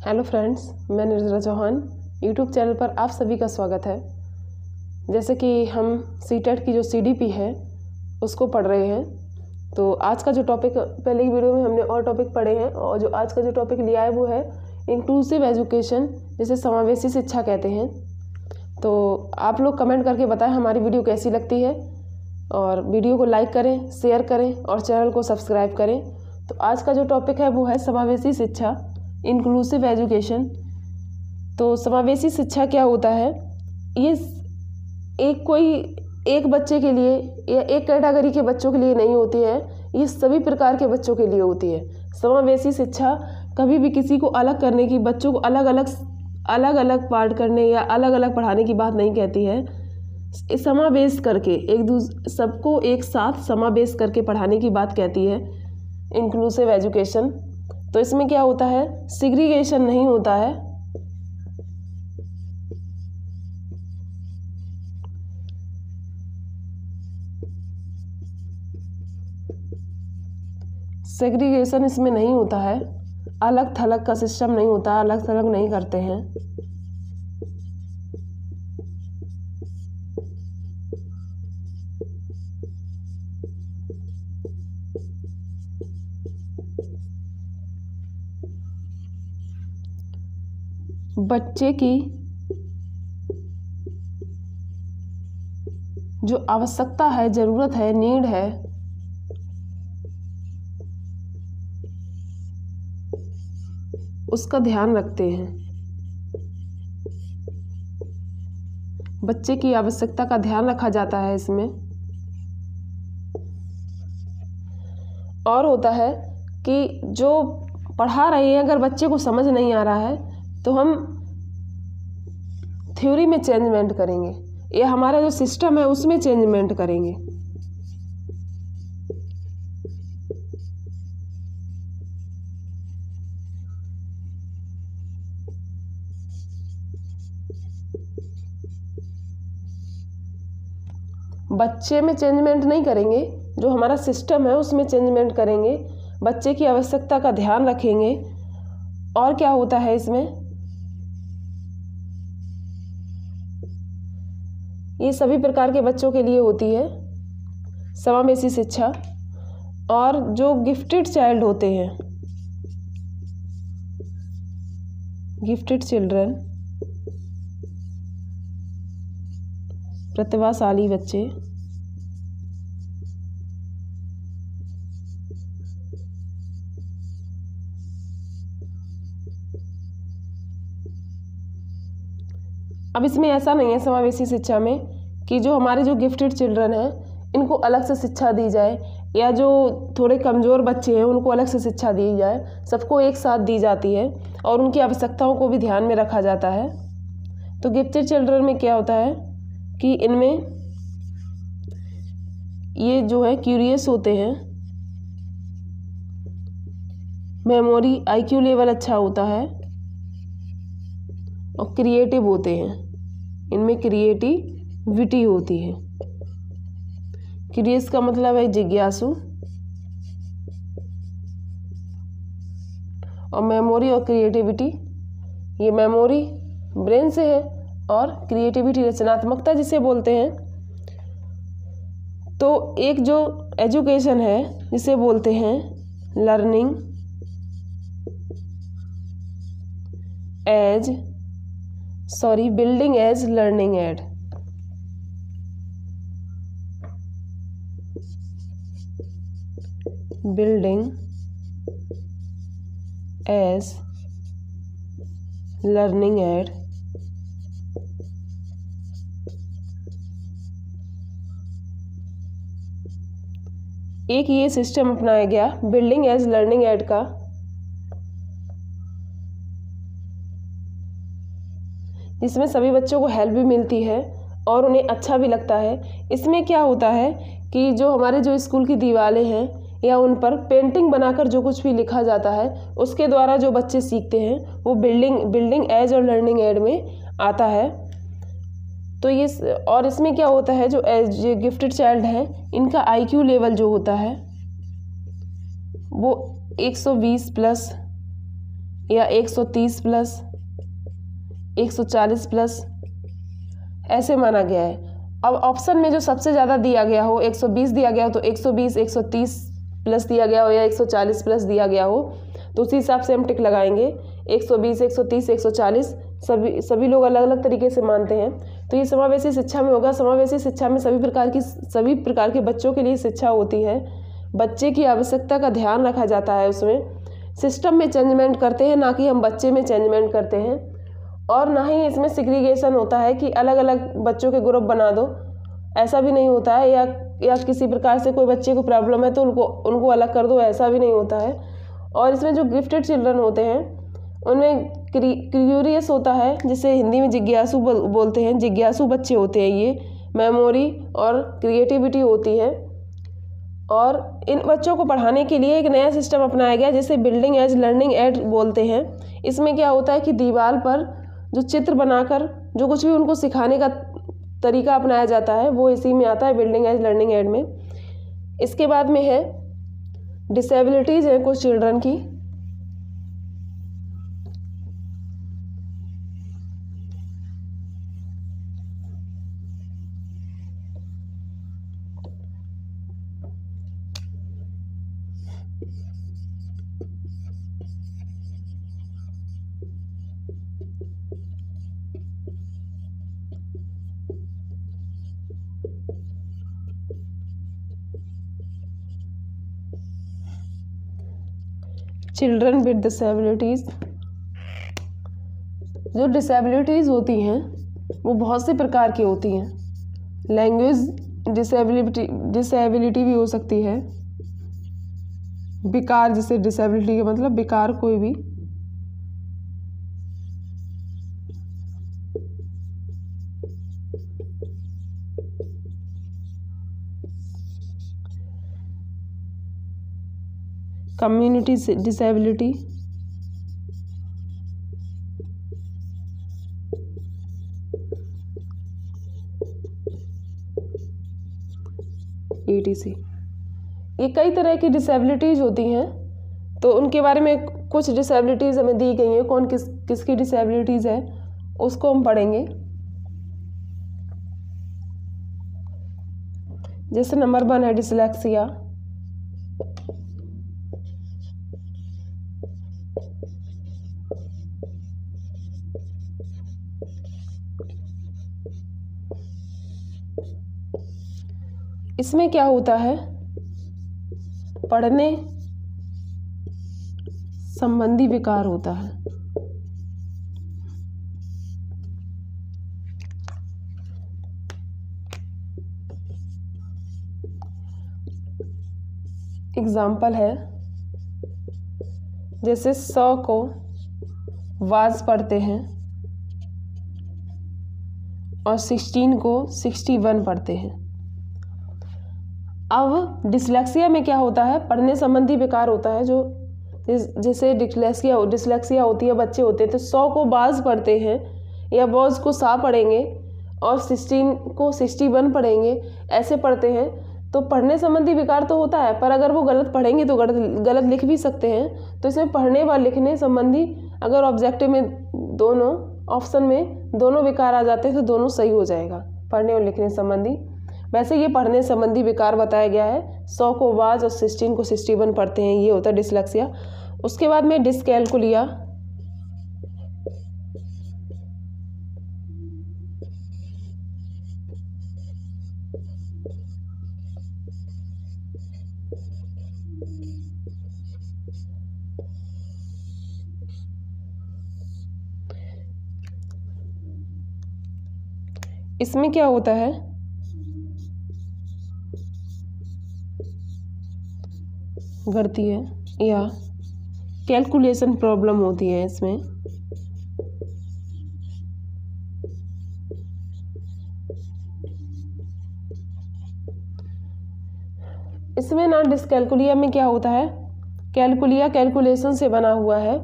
Hello friends, मैं निर्जला Chauhan. YouTube channel पर आप सभी का स्वागत है। जैसे कि हम सीटेट की जो सीडीपी है उसको पढ़ रहे हैं, तो आज का जो टॉपिक पहले की वीडियो में हमने और टॉपिक पढ़े हैं, और जो आज का जो टॉपिक लिया है वो है इंक्लूसिव एजुकेशन, जिसे समावेशी शिक्षा कहते हैं। तो आप लोग कमेंट करके बताएं हमारी वीडियो कैसी लगती है, और वीडियो को लाइक करें, शेयर करें और चैनल को सब्सक्राइब करें। तो आज का जो टॉपिक है वो है समावेशी शिक्षा, इंक्लूसिव एजुकेशन। तो समावेशी शिक्षा क्या होता है? ये एक बच्चे के लिए या एक कैटेगरी के बच्चों के लिए नहीं होती है, ये सभी प्रकार के बच्चों के लिए होती है। समावेशी शिक्षा कभी भी किसी को अलग करने की, बच्चों को अलग अलग पार्ट करने या अलग अलग पढ़ाने की बात नहीं कहती है। समावेश करके सबको एक साथ समावेश करके पढ़ाने की बात कहती है इंक्लूसिव एजुकेशन। तो इसमें क्या होता है, सेग्रीगेशन नहीं होता है। सेग्रीगेशन इसमें नहीं होता है, अलग थलग का सिस्टम नहीं होता, अलग थलग नहीं करते हैं। बच्चे की जो आवश्यकता है, ज़रूरत है, नीड है, उसका ध्यान रखते हैं। बच्चे की आवश्यकता का ध्यान रखा जाता है इसमें। और होता है कि जो पढ़ा रहे हैं, अगर बच्चे को समझ नहीं आ रहा है तो हम थ्योरी में चेंजमेंट करेंगे, या हमारा जो सिस्टम है उसमें चेंजमेंट करेंगे। बच्चे में चेंजमेंट नहीं करेंगे, जो हमारा सिस्टम है उसमें चेंजमेंट करेंगे, बच्चे की आवश्यकता का ध्यान रखेंगे। और क्या होता है इसमें, ये सभी प्रकार के बच्चों के लिए होती है समावेशी शिक्षा। और जो गिफ्टेड चाइल्ड होते हैं, गिफ्टेड चिल्ड्रन, प्रतिभाशाली बच्चे, अब इसमें ऐसा नहीं है समावेशी शिक्षा में कि जो हमारे जो गिफ्टेड चिल्ड्रन हैं इनको अलग से शिक्षा दी जाए, या जो थोड़े कमज़ोर बच्चे हैं उनको अलग से शिक्षा दी जाए। सबको एक साथ दी जाती है और उनकी आवश्यकताओं को भी ध्यान में रखा जाता है। तो गिफ्टेड चिल्ड्रन में क्या होता है कि इनमें ये जो है क्यूरियस होते हैं, मेमोरी IQ लेवल अच्छा होता है, और क्रिएटिव होते हैं, इनमें क्रिएटिविटी होती है। क्यूरियस का मतलब है जिज्ञासु, और मेमोरी और क्रिएटिविटी, ये मेमोरी ब्रेन से है और क्रिएटिविटी रचनात्मकता जिसे बोलते हैं। तो एक जो एजुकेशन है जिसे बोलते हैं building as learning aid. Building as learning aid एक ये सिस्टम अपनाया गया बिल्डिंग एज लर्निंग एड का, जिसमें सभी बच्चों को हेल्प भी मिलती है और उन्हें अच्छा भी लगता है। इसमें क्या होता है कि जो हमारे जो स्कूल की दीवारें हैं या उन पर पेंटिंग बनाकर जो कुछ भी लिखा जाता है उसके द्वारा जो बच्चे सीखते हैं वो बिल्डिंग एज और लर्निंग एड में आता है। तो ये, और इसमें क्या होता है, जो गिफ्टेड चाइल्ड है इनका IQ लेवल जो होता है वो 120 प्लस या 130 प्लस 140 प्लस ऐसे माना गया है। अब ऑप्शन में जो सबसे ज़्यादा दिया गया हो, 120 दिया गया हो तो 120 130 प्लस दिया गया हो या 140 प्लस दिया गया हो तो उसी हिसाब से हम टिक लगाएंगे। 120 130 140 सभी लोग अलग अलग तरीके से मानते हैं। तो ये समावेशी शिक्षा में होगा। समावेशी शिक्षा में सभी प्रकार के बच्चों के लिए शिक्षा होती है। बच्चे की आवश्यकता का ध्यान रखा जाता है। उसमें सिस्टम में चेंजमेंट करते हैं, ना कि हम बच्चे में चेंजमेंट करते हैं। और ना ही इसमें सिग्रीगेशन होता है कि अलग अलग बच्चों के ग्रुप बना दो, ऐसा भी नहीं होता है। या किसी प्रकार से कोई बच्चे को प्रॉब्लम है तो उनको अलग कर दो, ऐसा भी नहीं होता है। और इसमें जो गिफ्टेड चिल्ड्रन होते हैं उनमें क्यूरियस होता है, जिसे हिंदी में जिज्ञासु बोलते हैं। जिज्ञासु बच्चे होते हैं ये। मेमोरी और क्रिएटिविटी होती है। और इन बच्चों को पढ़ाने के लिए एक नया सिस्टम अपनाया गया जिसे बिल्डिंग एज लर्निंग एड बोलते हैं। इसमें क्या होता है कि दीवार पर जो चित्र बनाकर जो कुछ भी उनको सिखाने का तरीका अपनाया जाता है वो इसी में आता है, बिल्डिंग एज लर्निंग एड में। इसके बाद में है डिसेबिलिटीज़ हैं कुछ चिल्ड्रन की। चिल्ड्रन विद डिसेबिलिटीज़, जो डिसेबिलिटीज़ होती हैं वो बहुत से प्रकार की होती हैं। लैंग्वेज डिसेबिलिटी भी हो सकती है। विकार, जिसे डिसेबिलिटी का मतलब विकार कोई भी। Community disability, ETC। ये कई तरह की डिसेबिलिटीज़ होती हैं। तो उनके बारे में कुछ डिसेबिलिटीज़ हमें दी गई हैं। कौन किसकी डिसेबिलिटीज़ है उसको हम पढ़ेंगे। जैसे नंबर 1 है डिसलेक्सिया। इसमें क्या होता है, पढ़ने संबंधी विकार होता है। एग्जाम्पल है जैसे 100 को वाज पढ़ते हैं और 16 को 61 पढ़ते हैं। अब डिसलेक्सिया में क्या होता है, पढ़ने संबंधी विकार होता है। जो जैसे डिसलेक्सिया होती है, बच्चे होते हैं तो 100 को बाज पढ़ते हैं या बॉज को सा पढ़ेंगे और 16 को 61 पढ़ेंगे, ऐसे पढ़ते हैं। तो पढ़ने संबंधी विकार तो होता है, पर अगर वो गलत पढ़ेंगे तो गलत लिख भी सकते हैं। तो इसमें पढ़ने व लिखने संबंधी अगर ऑब्जेक्टिव में दोनों ऑप्शन में दोनों विकार आ जाते हैं तो दोनों सही हो जाएगा, पढ़ने और लिखने संबंधी। वैसे ये पढ़ने संबंधी विकार बताया गया है। 100 को वाज और 16 को 61 पढ़ते हैं, ये होता है डिसलेक्सिया। उसके बाद में डिसकैलकुलिया। इसमें क्या होता है, गलती है या कैलकुलेशन प्रॉब्लम होती है। इसमें ना डिसकैलकुलिया में क्या होता है, कैलकुलिया कैलकुलेशन से बना हुआ है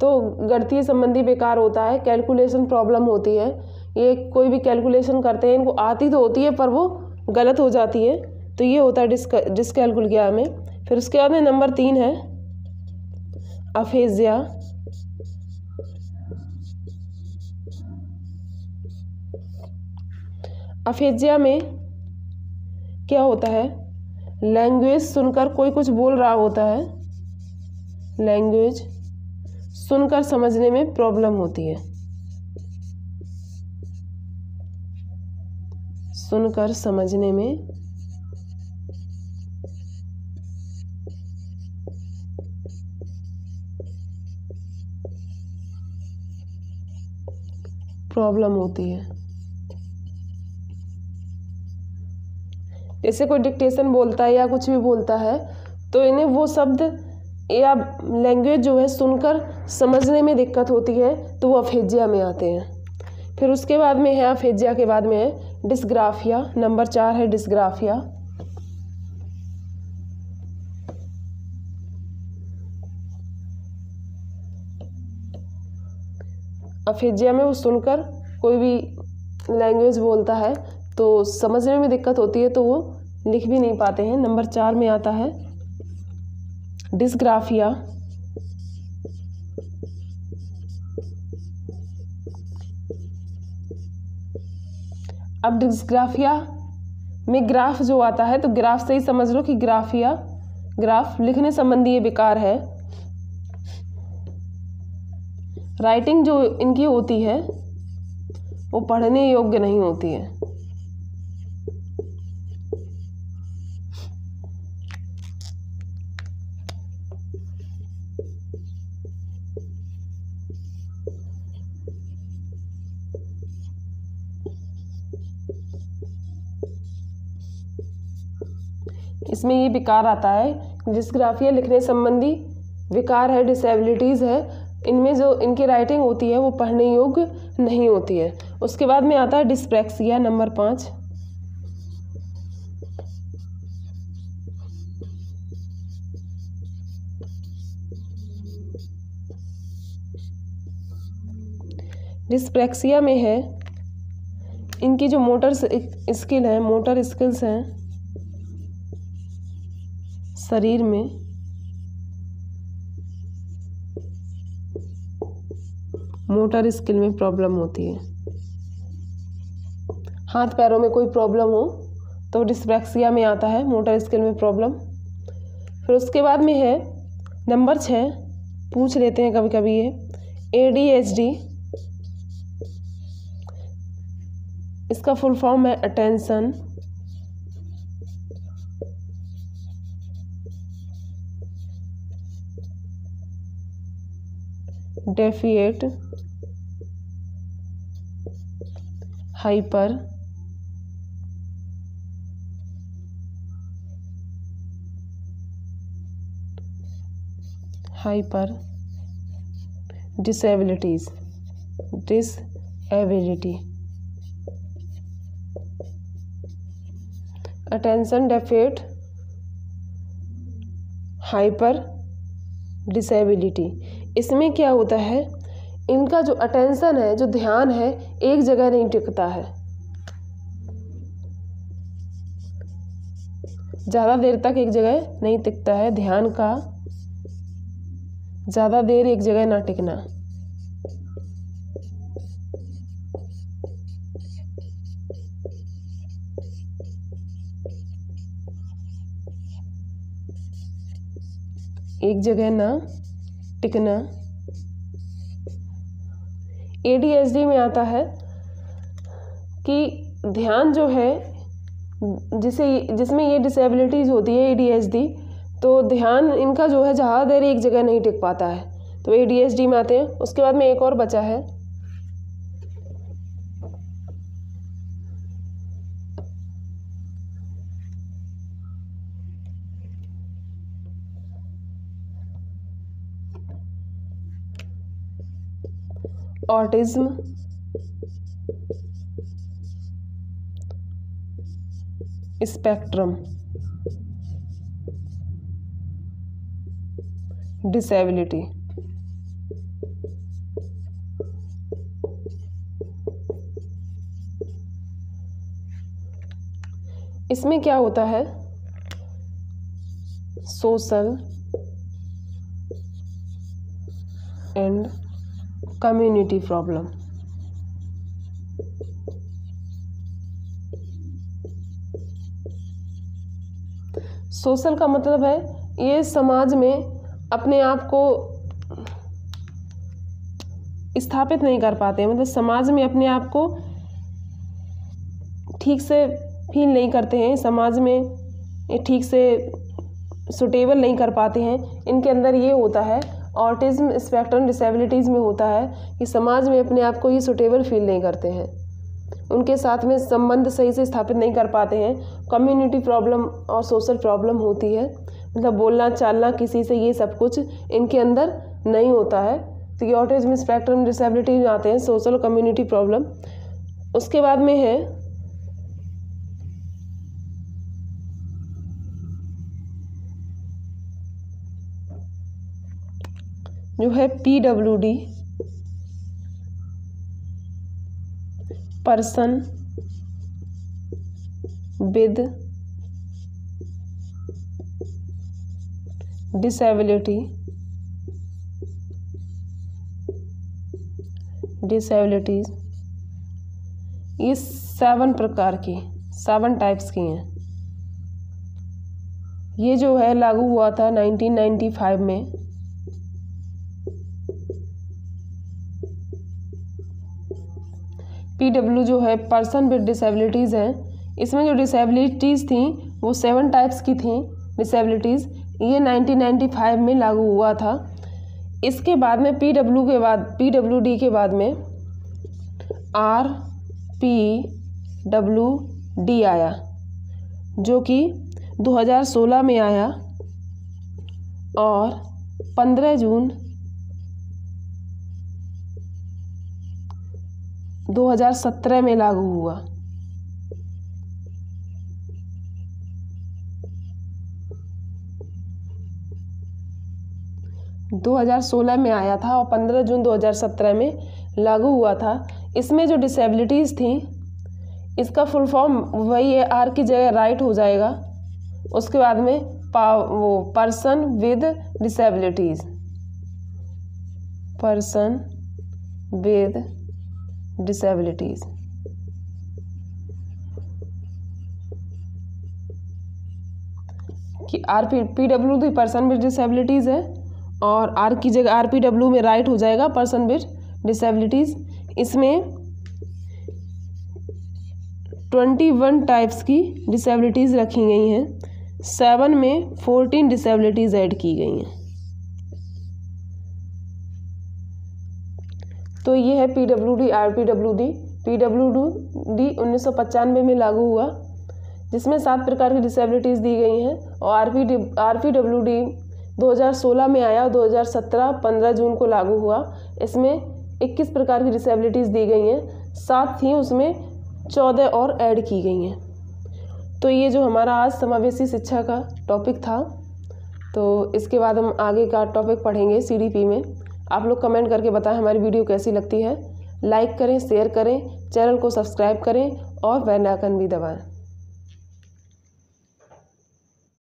तो गणितीय संबंधी विकार होता है, कैलकुलेशन प्रॉब्लम होती है। ये कोई भी कैलकुलेशन करते हैं, इनको आती तो होती है पर वो गलत हो जाती है, तो ये होता है डिसकैलकुलिया में। फिर उसके बाद में नंबर 3 है अफेजिया। अफेजिया में क्या होता है, लैंग्वेज सुनकर कोई कुछ बोल रहा होता है, लैंग्वेज सुनकर समझने में प्रॉब्लम होती है, सुनकर समझने में प्रॉब्लम होती है। जैसे कोई डिक्टेशन बोलता है या कुछ भी बोलता है तो इन्हें वो शब्द या लैंग्वेज जो है सुनकर समझने में दिक्कत होती है, तो वो अफेजिया में आते हैं। फिर उसके बाद में है, अफेजिया के बाद में है डिस्ग्राफिया। नंबर 4 है डिस्ग्राफिया। अफेजिया में वो सुनकर कोई भी लैंग्वेज बोलता है तो समझने में दिक्कत होती है, तो वो लिख भी नहीं पाते हैं। नंबर 4 में आता है डिस्ग्राफिया। अब डिस्ग्राफिया में ग्राफ जो आता है, तो ग्राफ से ही समझ लो कि ग्राफिया, ग्राफ लिखने संबंधी ये विकार है। राइटिंग जो इनकी होती है वो पढ़ने योग्य नहीं होती है। इसमें ये विकार आता है, डिस्ग्राफिया लिखने संबंधी विकार है, डिसेबिलिटीज़ है। इनमें जो इनकी राइटिंग होती है वो पढ़ने योग्य नहीं होती है। उसके बाद में आता है डिस्प्रैक्सिया। नंबर 5। डिस्प्रैक्सिया में है, इनकी जो मोटर स्किल है, मोटर स्किल्स हैं शरीर में, मोटर स्किल में प्रॉब्लम होती है। हाथ पैरों में कोई प्रॉब्लम हो तो डिस्प्रैक्सिया में आता है, मोटर स्किल में प्रॉब्लम। फिर उसके बाद में है नंबर 6, पूछ लेते हैं कभी कभी ये, ADHD। इसका फुल फॉर्म है attention deficit hyper disability. Attention deficit hyper disability. इसमें क्या होता है, इनका जो अटेंशन है, जो ध्यान है, एक जगह नहीं टिकता है, ज़्यादा देर तक एक जगह नहीं टिकता है। ध्यान का ज़्यादा देर एक जगह ना टिकना। एक जगह ना टिकना। ADHD में आता है कि ध्यान जो है, जिसमें ये डिसेबिलिटीज़ होती है ADHD, तो ध्यान इनका जो है ज़्यादा देर एक जगह नहीं टिक पाता है, तो ADHD में आते हैं। उसके बाद में एक और बचा है ऑटिज्म स्पेक्ट्रम डिसेबिलिटी। इसमें क्या होता है, social and community problem. Social का मतलब है ये समाज में अपने आप को स्थापित नहीं कर पाते हैं, मतलब समाज में अपने आप को ठीक से फील नहीं करते हैं, समाज में ये ठीक से सुटेबल नहीं कर पाते हैं। इनके अंदर ये होता है, ऑटिज्म स्पेक्ट्रम डिसेबिलिटीज़ में होता है कि समाज में अपने आप को ये सुटेबल फील नहीं करते हैं, उनके साथ में संबंध सही से स्थापित नहीं कर पाते हैं। कम्युनिटी प्रॉब्लम और सोशल प्रॉब्लम होती है, मतलब बोलना चालना किसी से, ये सब कुछ इनके अंदर नहीं होता है। तो ये ऑटिज्म स्पेक्ट्रम डिसेबिलिटी में आते हैं सोशल कम्युनिटी प्रॉब्लम। उसके बाद में है जो है PWD, पर्सन विद डिसेबिलिटीज। ये 7 प्रकार की, 7 टाइप्स की हैं। ये जो है लागू हुआ था 1995 में। PW जो है पर्सन विद डिसेबिलिटीज़ हैं। इसमें जो डिसेबिलिटीज़ थी वो 7 टाइप्स की थी डिसेबिलिटीज़। ये 1995 में लागू हुआ था। इसके बाद में PWD के बाद में RPWD आया, जो कि 2016 में आया और 15 जून 2017 में लागू हुआ। – 2016 में आया था और 15 जून 2017 में लागू हुआ था। इसमें जो डिसेबिलिटीज़ थी, इसका फुल फॉर्म वही है, आर की जगह राइट हो जाएगा। उसके बाद में वो person with disabilities, person with disabilities. कि PWD पर्सन विद डिसेबिलिटीज़ है और आर की जगह RPW में राइट हो जाएगा पर्सन विद डिसेबिलिटीज़। इसमें 21 टाइप्स की डिसेबिलिटीज़ रखी गई हैं, 7 में 14 डिसेबिलिटीज़ ऐड की गई हैं। तो ये है PWD RPWD। PWD 1995 में लागू हुआ, जिसमें 7 प्रकार की डिसेबिलिटीज़ दी गई हैं, और RPWD 2016 में आया और 2017 15 जून को लागू हुआ। इसमें 21 प्रकार की डिसेबिलिटीज़ दी गई हैं, 7 थी, उसमें 14 और ऐड की गई हैं। तो ये जो हमारा आज समावेशी शिक्षा का टॉपिक था, तो इसके बाद हम आगे का टॉपिक पढ़ेंगे CDP में। आप लोग कमेंट करके बताएं हमारी वीडियो कैसी लगती है। लाइक करें, शेयर करें, चैनल को सब्सक्राइब करें और बेल आइकन भी दबाएं।